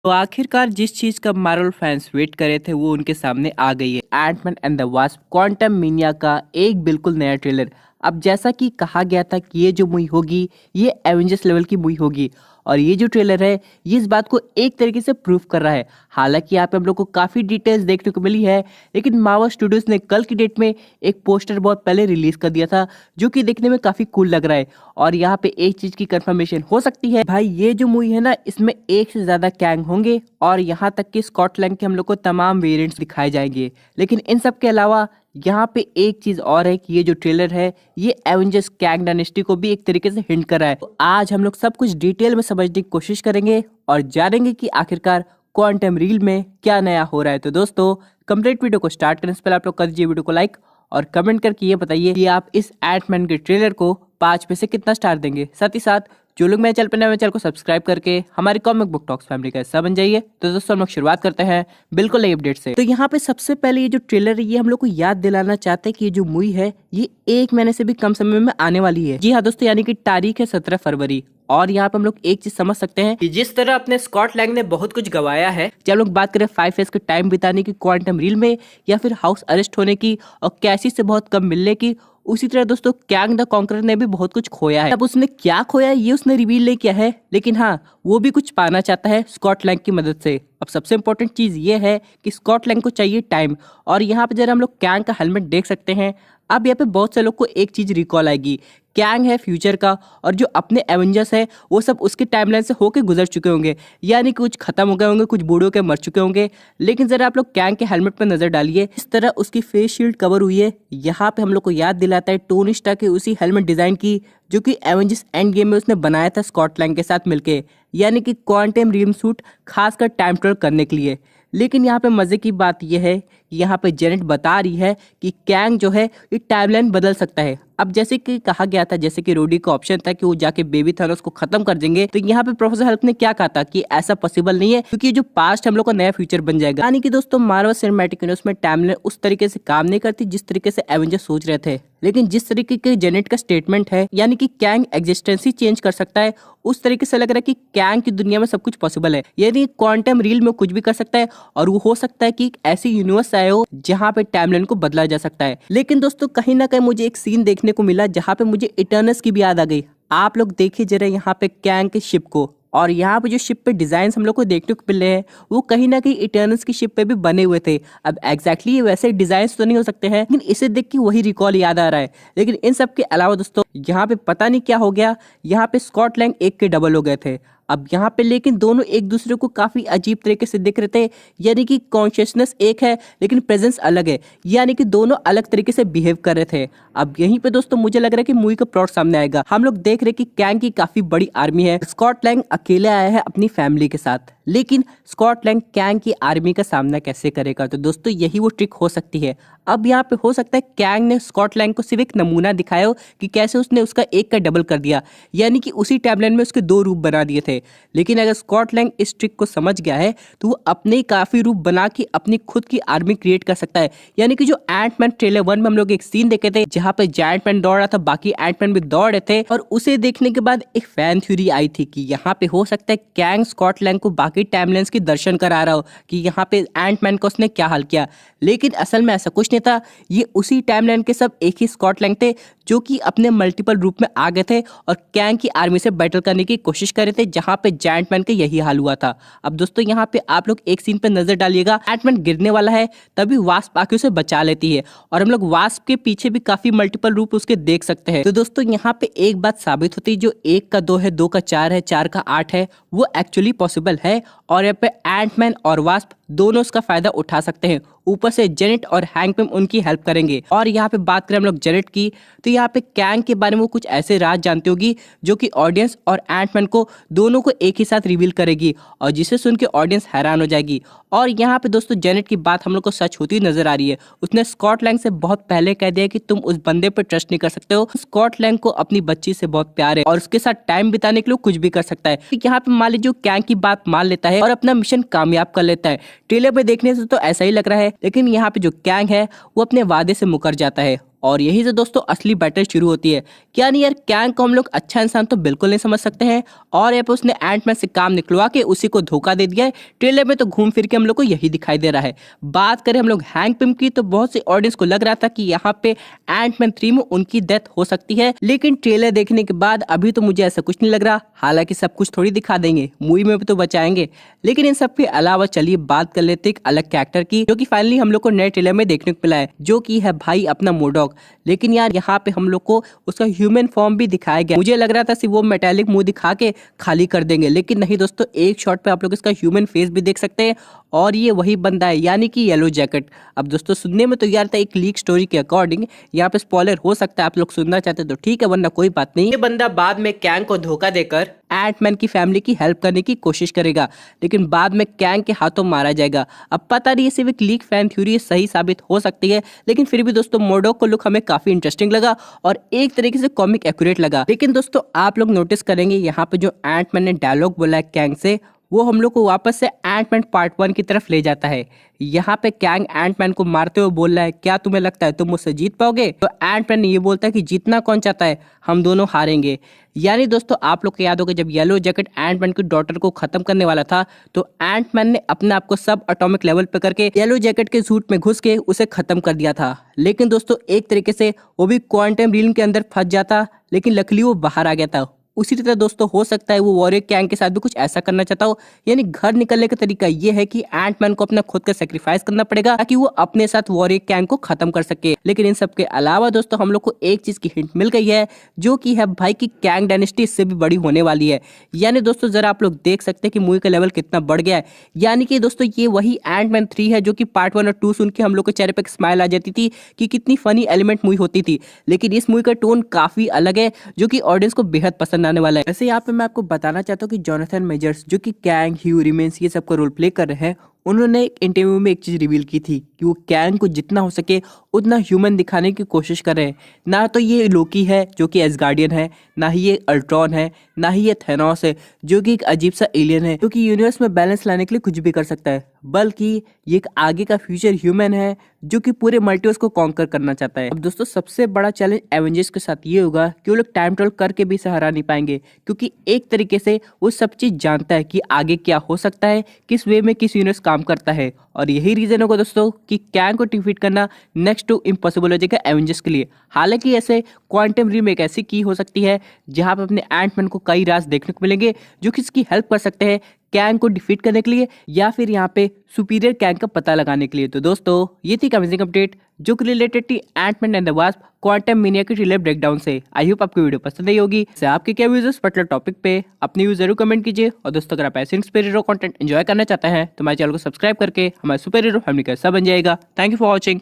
तो आखिरकार जिस चीज का मार्वल फैंस वेट कर रहे थे वो उनके सामने आ गई है। Antman and the Wasp Quantumania का एक बिल्कुल नया ट्रेलर। अब जैसा कि कहा गया था कि ये जो मूवी होगी ये एवेंजर्स लेवल की मूवी होगी, और ये जो ट्रेलर है ये इस बात को एक तरीके से प्रूफ कर रहा है। हालांकि यहाँ पे हम लोग को काफी डिटेल्स देखने को मिली है, लेकिन मार्वल स्टूडियोज ने कल की डेट में एक पोस्टर बहुत पहले रिलीज कर दिया था जो कि देखने में काफी कूल लग रहा है। और यहाँ पे एक चीज की कंफर्मेशन हो सकती है भाई, ये जो मूवी है ना इसमें एक से ज्यादा कैंग होंगे, और यहाँ तक कि स्कॉटलैंड के हम लोग को तमाम वेरिएंट्स दिखाए जाएंगे। लेकिन इन सब के अलावा यहाँ पे एक चीज और है कि ये जो ट्रेलर है ये एवेंजर्स कैंग डायनेस्टी को भी एक तरीके से हिंट कर रहा है। तो आज हम लोग सब कुछ डिटेल में समझने की कोशिश करेंगे और जानेंगे कि आखिरकार क्वांटम रील में क्या नया हो रहा है। तो दोस्तों कंप्लीट वीडियो को स्टार्ट करने से पहले आप लोग कर दीजिए वीडियो को लाइक और कमेंट करके ये बताइए कि आप इस एंटमैन के ट्रेलर को 5 में से कितना स्टार देंगे। साथ ही साथ जो लोग मेरे चैनल पर नए चैनल को सब्सक्राइब करके हमारी कॉमिक बुक टॉक्स फैमिली का हिस्सा बन जाइए। तो दोस्तों हम लोग शुरुआत करते हैं बिल्कुल नई अपडेट से। तो यहाँ पे सबसे पहले ये जो ट्रेलर है ये हम लोग को याद दिलाना चाहते हैं कि ये जो मूवी है ये 1 महीने से भी कम समय में आने वाली है। जी हाँ दोस्तों, यानी कि तारीख है 17 फरवरी। और यहाँ पे हम लोग एक चीज समझ सकते हैं कि जिस तरह अपने स्कॉट लैंग ने बहुत कुछ गवाया है, जब हम लोग बात करें 5 इयर्स के टाइम बिताने की क्वांटम रील में, या फिर हाउस अरेस्ट होने की और कैसी से बहुत कम मिलने की, उसी तरह दोस्तों कैंग द कॉन्करर ने भी बहुत कुछ खोया है। अब उसने क्या खोया है ये उसने रिवील नहीं किया है, लेकिन हाँ वो भी कुछ पाना चाहता है स्कॉटलैंड की मदद से। अब सबसे इंपॉर्टेंट चीज ये है कि स्कॉटलैंड को चाहिए टाइम। और यहाँ पे जरा हम लोग कैंग का हेलमेट देख सकते हैं। अब यहाँ पे बहुत से लोग को एक चीज रिकॉल आएगी, कैंग है फ्यूचर का, और जो अपने एवेंजर्स है वो सब उसके टाइमलाइन से होके गुजर चुके होंगे, यानी कुछ खत्म हो गए होंगे, कुछ बूढ़े होकर मर चुके होंगे। लेकिन जरा आप लोग कैंग के हेलमेट पर नजर डालिए, इस तरह उसकी फेस शील्ड कवर हुई है। यहाँ पे हम लोग को याद दिलाता है टोनी स्टार्क के उसी हेलमेट डिजाइन की जो कि एवेंजर्स एंड गेम में उसने बनाया था स्कॉटलैंड के साथ मिलके, यानी कि क्वांटम रियम सूट खासकर टाइम ट्रेवल करने के लिए। लेकिन यहाँ पे मजे की बात यह है कि यहाँ पे जेनेट बता रही है कि कैंग जो है ये टाइमलाइन बदल सकता है। अब जैसे कि कहा गया था, जैसे कि रोडी का ऑप्शन था कि वो जाके बेबी थानोस को खत्म कर देंगे, तो यहाँ पे प्रोफेसर हल्क ने क्या कहा था कि ऐसा पॉसिबल नहीं है, क्योंकि जो पास्ट हम लोग का नया फ्यूचर बन जाएगा। यानी कि दोस्तों मार्वल सिनेमैटिक यूनिवर्स में टाइमलाइन उस तरीके से काम नहीं करती जिस तरीके से एवेंजर सोच रहे थे। लेकिन जिस तरीके के जेनेट का स्टेटमेंट है, यानी कि कैंग एग्जिस्टेंस ही चेंज कर सकता है, उस तरीके से लग रहा है कि कैंग की दुनिया में सब कुछ पॉसिबल है। यानी क्वांटम रील में कुछ भी कर सकता है, और वो हो सकता है कि ऐसी यूनिवर्स आए हो जहाँ पे टाइमलाइन को बदला जा सकता है। लेकिन दोस्तों कहीं ना कहीं मुझे एक सीन देखने को मिला जहाँ पे मुझे इटर्नल्स की भी याद आ गई। आप लोग देखिए जरा यहाँ पे कैंग के शिप को, और यहाँ पे जो शिप पे डिजाइन हम लोग को देखने को मिल रहे हैं वो कहीं ना कहीं इटर्नल्स की शिप पे भी बने हुए थे। अब एग्जैक्टली वैसे डिजाइन तो नहीं हो सकते हैं, लेकिन इसे देख के वही रिकॉल याद आ रहा है। लेकिन इन सब के अलावा दोस्तों यहाँ पे पता नहीं क्या हो गया, यहाँ पे स्कॉटलैंड एक के डबल हो गए थे। अब यहाँ पे लेकिन दोनों एक दूसरे को काफी अजीब तरीके से दिख रहे थे, यानी कि कॉन्शियसनेस एक है लेकिन प्रेजेंस अलग है, यानी कि दोनों अलग तरीके से बिहेव कर रहे थे। अब यहीं पे दोस्तों मुझे लग रहा है कि मूवी का प्लॉट सामने आएगा। हम लोग देख रहे हैं कि कैंग की काफी बड़ी आर्मी है, स्कॉटलैंड अकेले आया है अपनी फैमिली के साथ, लेकिन स्कॉटलैंड कैंग की आर्मी का सामना कैसे करेगा? तो दोस्तों यही वो ट्रिक हो सकती है। अब यहाँ पे हो सकता है कैंग ने स्कॉटलैंड को सिर्फ एक नमूना दिखाया हो कि कैसे उसने उसका एक का डबल कर दिया, यानी कि उसी टाइमलाइन में उसके 2 रूप बना दिए थे। लेकिन अगर स्कॉटलैंड इस ट्रिक को समझ गया है तो वो अपने काफी रूप बना के अपनी खुद की आर्मी क्रिएट कर सकता है। यानी कि जो एंटमैन ट्रेलर 1 में हम लोग एक सीन देखे थे जहाँ पे जायंट मैन दौड़ रहा था, बाकी एंटमैन भी दौड़ रहे थे, और उसे देखने के बाद एक फैन थ्योरी आई थी कि यहाँ पे हो सकता है कैंग स्कॉटलैंड को बाकी टाइमलाइंस की दर्शन करा रहा हो कि यहाँ पे एंटमैन को उसने क्या हाल किया। लेकिन असल में ऐसा कुछ नहीं था, ये उसी टाइमलाइन के सब एक ही स्कॉटलैंड थे जो कि अपने मल्टीपल रूप में आ गए थे और कैंग की आर्मी से बैटल करने की कोशिश कर रहे थे, जहां पे जायंट मैन का यही हाल हुआ था। अब दोस्तों यहाँ पे आप लोग एक सीन पे नजर डालिएगा, एंटमैन गिरने वाला है तभी वास्प आके उसे बचा लेती है, और हम लोग वास्प के पीछे भी काफी मल्टीपल रूप उसके देख सकते हैं। तो दोस्तों यहाँ पे एक बात साबित होती है, जो 1 का 2 है, 2 का 4 है, 4 का 8 है, वो एक्चुअली पॉसिबल है। और यहाँ पे एंटमैन और वास्प दोनों उसका फायदा उठा सकते हैं। ऊपर से जेनेट और हैंकपिम उनकी हेल्प करेंगे। और यहाँ पे बात करें हम लोग जेनेट की, तो यहाँ पे कैंग के बारे में वो कुछ ऐसे राज जानती होगी जो कि ऑडियंस और एंटमैन को दोनों को एक ही साथ रिवील करेगी, और जिसे सुन के ऑडियंस हैरान हो जाएगी। और यहाँ पे दोस्तों जेनेट की बात हम लोग को सच होती नजर आ रही है। उसने स्कॉटलैंड से बहुत पहले कह दिया कि तुम उस बंदे पर ट्रस्ट नहीं कर सकते हो। स्कॉटलैंड को अपनी बच्ची से बहुत प्यार है और उसके साथ टाइम बिताने के लिए कुछ भी कर सकता है। तो यहाँ पे मान लीजिए कैंग की बात मान लेता है और अपना मिशन कामयाब कर लेता है। ट्रेलर पे देखने से तो ऐसा ही लग रहा है, लेकिन यहाँ पे जो कैंग है वो अपने वादे से मुकर जाता है और यही से दोस्तों असली बैटल शुरू होती है। क्या नहीं यार, कैंग को हम लोग अच्छा इंसान तो बिल्कुल नहीं समझ सकते हैं और यहाँ पे उसने एंटमैन से काम निकलवा के उसी को धोखा दे दिया है। ट्रेलर में तो घूम फिर के हम लोग को यही दिखाई दे रहा है। बात करें हम लोग हैंक पिम की, तो बहुत सी ऑडियंस को लग रहा था कि यहाँ पे एंटमैन 3 में उनकी डेथ हो सकती है, लेकिन ट्रेलर देखने के बाद अभी तो मुझे ऐसा कुछ नहीं लग रहा। हालांकि सब कुछ थोड़ी दिखा देंगे, मूवी में भी तो बचाएंगे। लेकिन इन सब के अलावा चलिए बात कर लेते एक अलग कैरेक्टर की, जो कि फाइनली हम लोग को नए ट्रेलर में देखने को मिला है, जो कि है भाई अपना मोडॉक। लेकिन यार यहाँ पे हम लोग को उसका ह्यूमन फॉर्म भी दिखाया गया। मुझे लग रहा था सिर्फ वो मेटालिक मुंह दिखा के खाली कर देंगे, लेकिन नहीं दोस्तों, एक शॉट पे आप लोग इसका ह्यूमन फेस भी देख सकते हैं और ये वही बंदा है, यानी कि येलो जैकेट। अब दोस्तों सुनने में तो यार था एक लीक स्टोरी के अकॉर्डिंग, यहाँ पे स्पॉइलर हो सकता है, आप लोग सुनना चाहते तो ठीक है, वरना कोई बात नहीं। ये बंदा बाद में कैंग को धोखा देकर एंटमैन की फैमिली की हेल्प करने की कोशिश करेगा, लेकिन बाद में कैंग के हाथों मारा जाएगा। अब पता नहीं, ये सिर्फ एक लीक फैन थ्योरी सही साबित हो सकती है, लेकिन फिर भी दोस्तों मोडॉक को लुक हमें काफी इंटरेस्टिंग लगा और एक तरीके से कॉमिक एक्यूरेट लगा। लेकिन दोस्तों आप लोग नोटिस करेंगे यहाँ पे जो एंटमैन ने डायलॉग बोला है कैंग से, वो हम लोग को वापस से एंटमैन पार्ट 1 की तरफ ले जाता है। यहाँ पे कैंग एंटमैन को मारते हुए बोल रहा है, क्या तुम्हें लगता है तुम मुझसे जीत पाओगे? तो एंटमैन ये बोलता है कि जीतना कौन चाहता है, हम दोनों हारेंगे। यानी दोस्तों आप लोग को याद होगा जब येलो जैकेट एंटमैन की डॉटर को खत्म करने वाला था, तो एंटमैन ने अपने आप को सब एटॉमिक लेवल पे करके येलो जैकेट के सूट में घुस के उसे खत्म कर दिया था। लेकिन दोस्तों एक तरीके से वो भी क्वांटम रील के अंदर फंस जाता, लेकिन लकीली वो बाहर आ गया था। उसी तरह दोस्तों हो सकता है वो वॉरियर कैंग के साथ भी कुछ ऐसा करना चाहता हो। यानी घर निकलने का तरीका ये है कि एंटमैन को अपना खुद का सेक्रीफाइस करना पड़ेगा ताकि वो अपने साथ वॉरियर कैंग को खत्म कर सके। लेकिन इन सब के अलावा दोस्तों हम लोग को एक चीज की हिंट मिल गई है, जो कि है भाई की कैंग डायनेस्टी इससे भी बड़ी होने वाली है। यानी दोस्तों जरा आप लोग देख सकते हैं कि मूवी का लेवल कितना बढ़ गया है। यानी कि दोस्तों ये वही एंटमैन 3 है, जो कि पार्ट 1 और 2 सुन के हम लोग के चेहरे पे स्माइल आ जाती थी कि कितनी फनी एलिमेंट मूवी होती थी। लेकिन इस मूवी का टोन काफी अलग है, जो कि ऑडियंस को बेहद पसंद आने वाला है। वैसे यहाँ पे मैं आपको बताना चाहता हूँ कि जोनाथन मेजर्स, जो कि कैंग, ह्यू रिमेंस ये सब का रोल प्ले कर रहे हैं, उन्होंने एक इंटरव्यू में एक चीज रिवील की थी कि वो कैंग को जितना हो सके उतना ह्यूमन दिखाने की कोशिश कर रहे हैं। ना तो ये लोकी है जो कि एसगार्डियन है, ना ही ये अल्ट्रॉन है, ना ही ये थेनोस है जो कि एक अजीब सा एलियन है, जो कि यूनिवर्स में बैलेंस लाने के लिए कुछ भी कर सकता है, बल्कि ये एक आगे का फ्यूचर ह्यूमन है जो कि पूरे मल्टीवर्स को कॉन्कर करना चाहता है। अब दोस्तों सबसे बड़ा चैलेंज एवेंजर्स के साथ ये होगा कि वो लोग टाइम ट्रेवल करके भी इसे हरा नहीं पाएंगे, क्योंकि एक तरीके से वो सब चीज जानता है कि आगे क्या हो सकता है, किस वे में किस यूनिवर्स काम करता है। और यही रीजन होगा दोस्तों कि कैंग को डिफीट करना नेक्स्ट टू इम्पॉसिबल हो जाएगा एवेंजर्स के लिए। हालांकि ऐसे क्वांटम रीम एक ऐसी की हो सकती है जहां पे अपने एंटमैन को कई राज देखने को मिलेंगे जो कि इसकी हेल्प कर सकते हैं कैंग को डिफीट करने के लिए, या फिर यहाँ पे सुपीरियर कैंग का पता लगाने के लिए। तो दोस्तों ये थी अमेजिंग अपडेट जो कि रिलेटेड थी Antman and the Wasp Quantumania की ट्रेलर ब्रेकडाउन से। आई होप आपको वीडियो पसंद आई होगी। आपके क्या व्यूज इस पर्टिकुलर टॉपिक पे अपनी व्यूज जरूर कमेंट कीजिए। और दोस्तों अगर आप ऐसे सुपर हीरो कंटेंट एंजॉय करना चाहते हैं तो हमारे चैनल को सब्सक्राइब करके हमारे सुपर हीरो फैमिली का हिस्सा बन जाएगा। Thank you for watching.